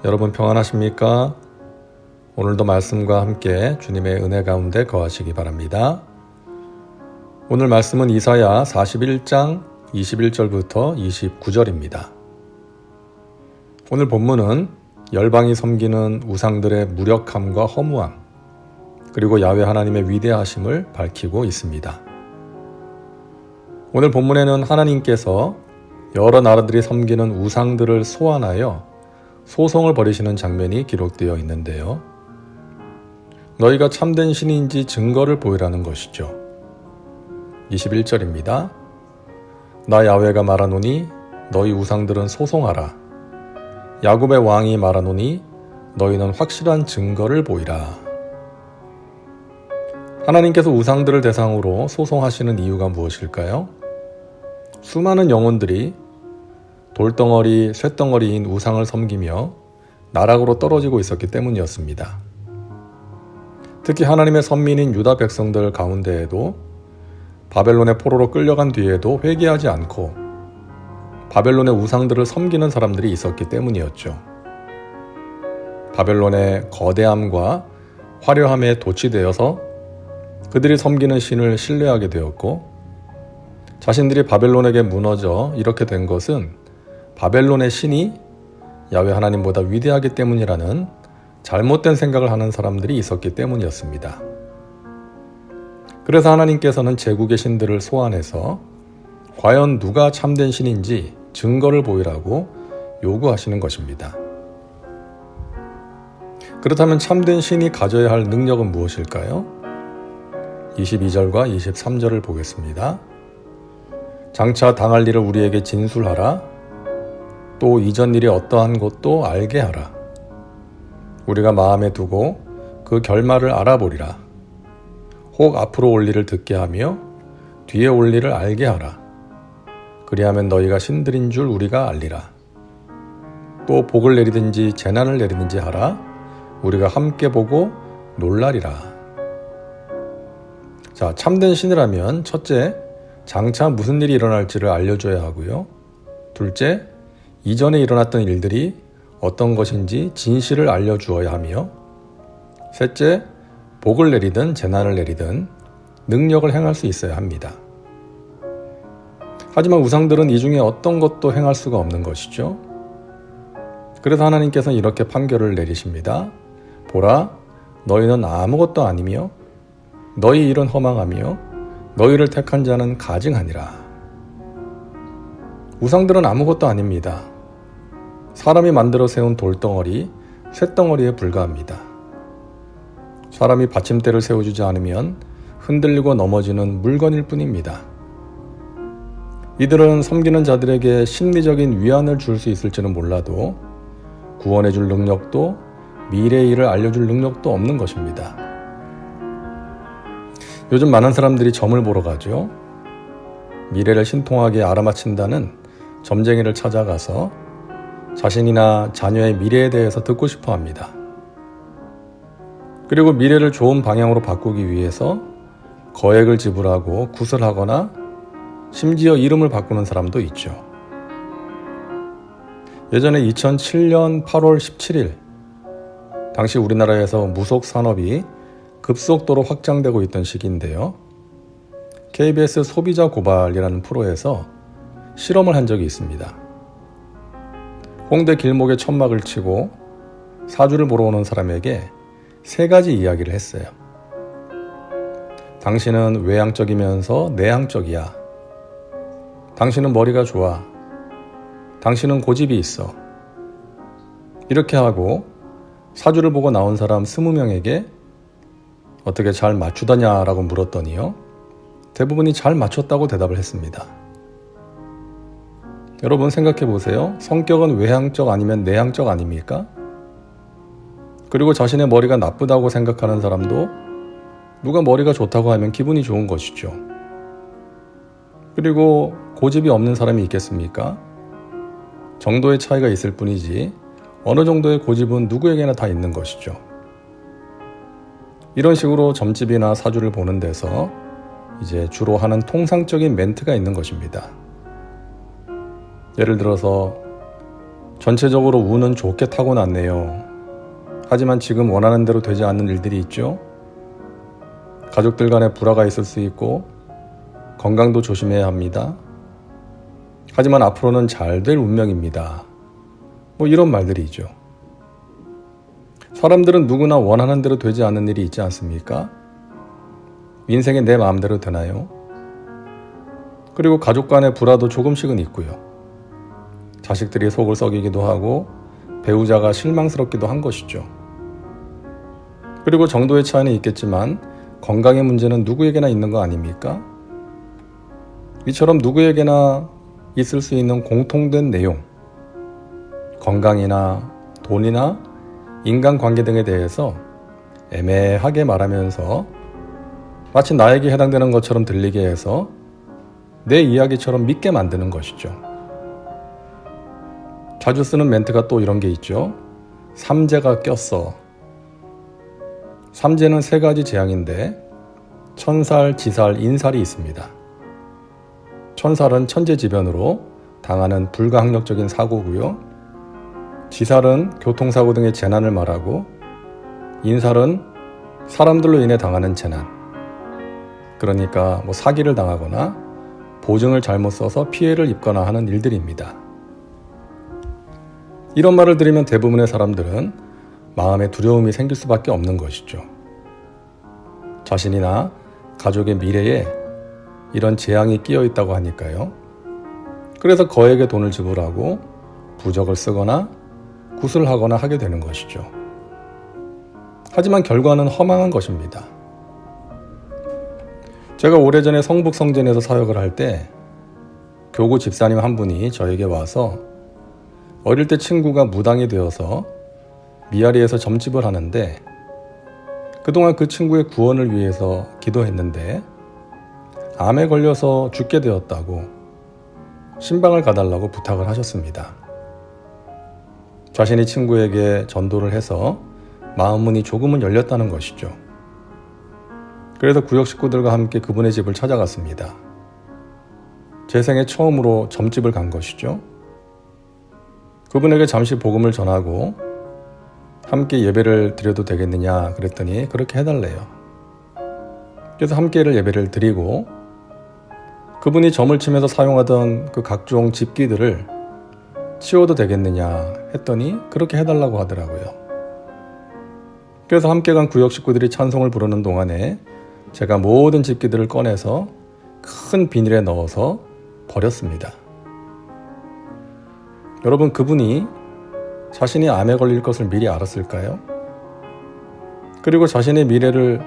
여러분 평안하십니까? 오늘도 말씀과 함께 주님의 은혜 가운데 거하시기 바랍니다. 오늘 말씀은 이사야 41장 21절부터 29절입니다. 오늘 본문은 열방이 섬기는 우상들의 무력함과 허무함, 그리고 야훼 하나님의 위대하심을 밝히고 있습니다. 오늘 본문에는 하나님께서 여러 나라들이 섬기는 우상들을 소환하여 소송을 벌이시는 장면이 기록되어 있는데요. 너희가 참된 신인지 증거를 보이라는 것이죠. 21절입니다. 나 야훼가 말하노니 너희 우상들은 소송하라. 야곱의 왕이 말하노니 너희는 확실한 증거를 보이라. 하나님께서 우상들을 대상으로 소송하시는 이유가 무엇일까요? 수많은 영혼들이 돌덩어리, 쇳덩어리인 우상을 섬기며 나락으로 떨어지고 있었기 때문이었습니다. 특히 하나님의 선민인 유다 백성들 가운데에도 바벨론의 포로로 끌려간 뒤에도 회개하지 않고 바벨론의 우상들을 섬기는 사람들이 있었기 때문이었죠. 바벨론의 거대함과 화려함에 도취되어서 그들이 섬기는 신을 신뢰하게 되었고, 자신들이 바벨론에게 무너져 이렇게 된 것은 바벨론의 신이 야훼 하나님보다 위대하기 때문이라는 잘못된 생각을 하는 사람들이 있었기 때문이었습니다. 그래서 하나님께서는 제국의 신들을 소환해서 과연 누가 참된 신인지 증거를 보이라고 요구하시는 것입니다. 그렇다면 참된 신이 가져야 할 능력은 무엇일까요? 22절과 23절을 보겠습니다. 장차 당할 일을 우리에게 진술하라. 또 이전 일이 어떠한 것도 알게 하라. 우리가 마음에 두고 그 결말을 알아보리라. 혹 앞으로 올 일을 듣게 하며 뒤에 올 일을 알게 하라. 그리하면 너희가 신들인 줄 우리가 알리라. 또 복을 내리든지 재난을 내리든지 하라. 우리가 함께 보고 놀라리라. 자, 참된 신이라면 첫째, 장차 무슨 일이 일어날지를 알려줘야 하고요. 둘째, 이전에 일어났던 일들이 어떤 것인지 진실을 알려주어야 하며, 셋째, 복을 내리든 재난을 내리든 능력을 행할 수 있어야 합니다. 하지만 우상들은 이 중에 어떤 것도 행할 수가 없는 것이죠. 그래서 하나님께서는 이렇게 판결을 내리십니다. 보라, 너희는 아무것도 아니며 너희 일은 허망하며 너희를 택한 자는 가증하니라. 우상들은 아무것도 아닙니다. 사람이 만들어 세운 돌덩어리, 쇳덩어리에 불과합니다. 사람이 받침대를 세워주지 않으면 흔들리고 넘어지는 물건일 뿐입니다. 이들은 섬기는 자들에게 심리적인 위안을 줄 수 있을지는 몰라도 구원해 줄 능력도 미래의 일을 알려줄 능력도 없는 것입니다. 요즘 많은 사람들이 점을 보러 가죠. 미래를 신통하게 알아맞힌다는 점쟁이를 찾아가서 자신이나 자녀의 미래에 대해서 듣고 싶어 합니다. 그리고 미래를 좋은 방향으로 바꾸기 위해서 거액을 지불하고 구슬하거나 심지어 이름을 바꾸는 사람도 있죠. 예전에 2007년 8월 17일, 당시 우리나라에서 무속 산업이 급속도로 확장되고 있던 시기인데요. KBS 소비자 고발이라는 프로에서 실험을 한 적이 있습니다. 홍대 길목에 천막을 치고 사주를 보러 오는 사람에게 3가지 이야기를 했어요. 당신은 외향적이면서 내향적이야. 당신은 머리가 좋아. 당신은 고집이 있어. 이렇게 하고 사주를 보고 나온 사람 20명에게 어떻게 잘 맞추더냐라고 물었더니요, 대부분이 잘 맞췄다고 대답을 했습니다. 여러분 생각해 보세요. 성격은 외향적 아니면 내향적 아닙니까? 그리고 자신의 머리가 나쁘다고 생각하는 사람도 누가 머리가 좋다고 하면 기분이 좋은 것이죠. 그리고 고집이 없는 사람이 있겠습니까? 정도의 차이가 있을 뿐이지 어느 정도의 고집은 누구에게나 다 있는 것이죠. 이런 식으로 점집이나 사주를 보는 데서 이제 주로 하는 통상적인 멘트가 있는 것입니다. 예를 들어서 전체적으로 운은 좋게 타고났네요. 하지만 지금 원하는 대로 되지 않는 일들이 있죠. 가족들 간에 불화가 있을 수 있고 건강도 조심해야 합니다. 하지만 앞으로는 잘 될 운명입니다. 이런 말들이죠. 사람들은 누구나 원하는 대로 되지 않는 일이 있지 않습니까? 인생이 내 마음대로 되나요? 그리고 가족 간의 불화도 조금씩은 있고요. 자식들이 속을 썩이기도 하고 배우자가 실망스럽기도 한 것이죠. 그리고 정도의 차이는 있겠지만 건강의 문제는 누구에게나 있는 거 아닙니까? 이처럼 누구에게나 있을 수 있는 공통된 내용, 건강이나 돈이나 인간관계 등에 대해서 애매하게 말하면서 마치 나에게 해당되는 것처럼 들리게 해서 내 이야기처럼 믿게 만드는 것이죠. 자주 쓰는 멘트가 또 이런 게 있죠. 삼재가 꼈어. 삼재는 세 가지 재앙인데 천살, 지살, 인살이 있습니다. 천살은 천재지변으로 당하는 불가항력적인 사고고요. 지살은 교통사고 등의 재난을 말하고 인살은 사람들로 인해 당하는 재난. 그러니까 사기를 당하거나 보증을 잘못 써서 피해를 입거나 하는 일들입니다. 이런 말을 들으면 대부분의 사람들은 마음에 두려움이 생길 수밖에 없는 것이죠. 자신이나 가족의 미래에 이런 재앙이 끼어 있다고 하니까요. 그래서 거액의 돈을 지불하고 부적을 쓰거나 구슬하거나 하게 되는 것이죠. 하지만 결과는 허망한 것입니다. 제가 오래전에 성북성전에서 사역을 할 때 교구 집사님 한 분이 저에게 와서 어릴 때 친구가 무당이 되어서 미아리에서 점집을 하는데 그동안 그 친구의 구원을 위해서 기도했는데 암에 걸려서 죽게 되었다고 신방을 가달라고 부탁을 하셨습니다. 자신이 친구에게 전도를 해서 마음문이 조금은 열렸다는 것이죠. 그래서 구역 식구들과 함께 그분의 집을 찾아갔습니다. 제 생애 처음으로 점집을 간 것이죠. 그분에게 잠시 복음을 전하고 함께 예배를 드려도 되겠느냐 그랬더니 그렇게 해달래요. 그래서 함께 예배를 드리고 그분이 점을 치면서 사용하던 그 각종 집기들을 치워도 되겠느냐 했더니 그렇게 해달라고 하더라고요. 그래서 함께 간 구역 식구들이 찬송을 부르는 동안에 제가 모든 집기들을 꺼내서 큰 비닐에 넣어서 버렸습니다. 여러분, 그분이 자신이 암에 걸릴 것을 미리 알았을까요? 그리고 자신의 미래를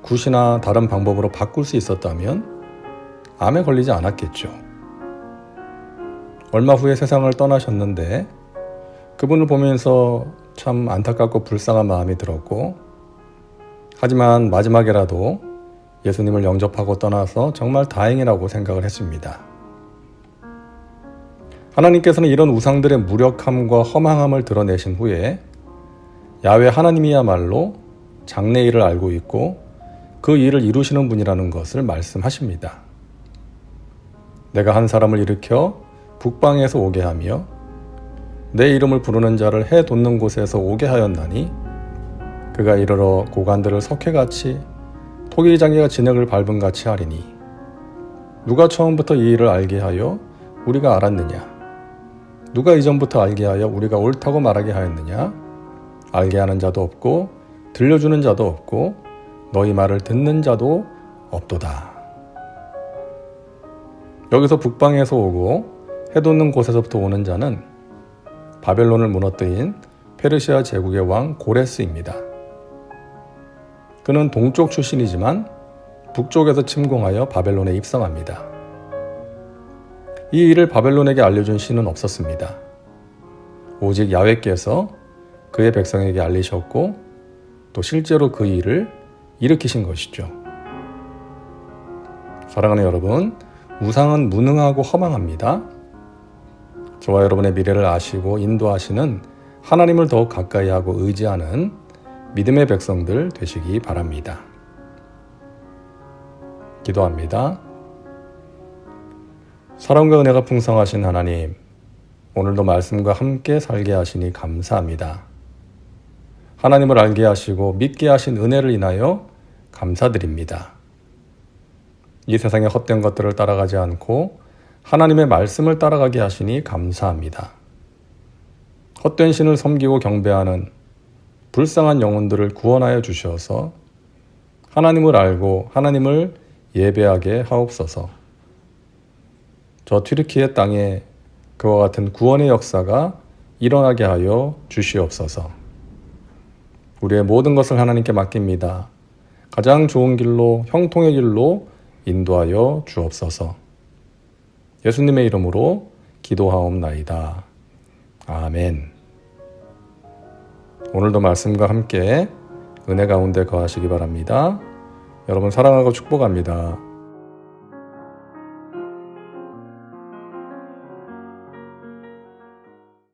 굿이나 다른 방법으로 바꿀 수 있었다면 암에 걸리지 않았겠죠. 얼마 후에 세상을 떠나셨는데 그분을 보면서 참 안타깝고 불쌍한 마음이 들었고, 하지만 마지막에라도 예수님을 영접하고 떠나서 정말 다행이라고 생각을 했습니다. 하나님께서는 이런 우상들의 무력함과 허망함을 드러내신 후에 야훼 하나님이야말로 장래 일을 알고 있고 그 일을 이루시는 분이라는 것을 말씀하십니다. 내가 한 사람을 일으켜 북방에서 오게 하며 내 이름을 부르는 자를 해 돋는 곳에서 오게 하였나니 그가 이르러 고관들을 석회같이 토기장이가 진흙을 밟은 같이 하리니 누가 처음부터 이 일을 알게 하여 우리가 알았느냐? 누가 이전부터 알게 하여 우리가 옳다고 말하게 하였느냐? 알게 하는 자도 없고 들려주는 자도 없고 너희 말을 듣는 자도 없도다. 여기서 북방에서 오고 해돋는 곳에서부터 오는 자는 바벨론을 무너뜨린 페르시아 제국의 왕 고레스입니다. 그는 동쪽 출신이지만 북쪽에서 침공하여 바벨론에 입성합니다. 이 일을 바벨론에게 알려준 신은 없었습니다. 오직 야훼께서 그의 백성에게 알리셨고 또 실제로 그 일을 일으키신 것이죠. 사랑하는 여러분, 우상은 무능하고 허망합니다. 저와 여러분의 미래를 아시고 인도하시는 하나님을 더욱 가까이 하고 의지하는 믿음의 백성들 되시기 바랍니다. 기도합니다. 사랑과 은혜가 풍성하신 하나님, 오늘도 말씀과 함께 살게 하시니 감사합니다. 하나님을 알게 하시고 믿게 하신 은혜를 인하여 감사드립니다. 이 세상의 헛된 것들을 따라가지 않고 하나님의 말씀을 따라가게 하시니 감사합니다. 헛된 신을 섬기고 경배하는 불쌍한 영혼들을 구원하여 주셔서 하나님을 알고 하나님을 예배하게 하옵소서. 저 튀르키예 땅에 그와 같은 구원의 역사가 일어나게 하여 주시옵소서. 우리의 모든 것을 하나님께 맡깁니다. 가장 좋은 길로, 형통의 길로 인도하여 주옵소서. 예수님의 이름으로 기도하옵나이다. 아멘. 오늘도 말씀과 함께 은혜 가운데 거하시기 바랍니다. 여러분 사랑하고 축복합니다.